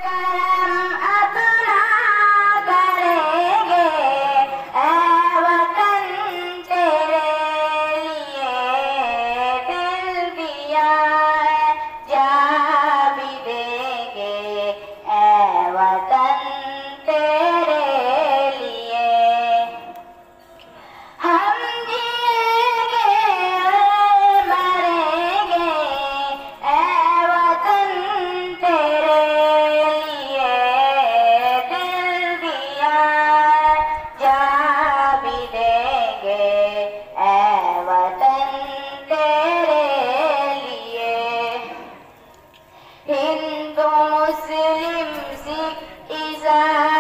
کرم اپنا کریں گے اے وطن تیرے لیے دل دیا ہے جا بھی دیں گے اے وطن تیرے لیے ہم جئیں گے مریں گے اے وطن تیرے لیے دل دیا جا بھی دیں گے اے وطن تیرے لیے ہندو مسلم سکھ عیسائی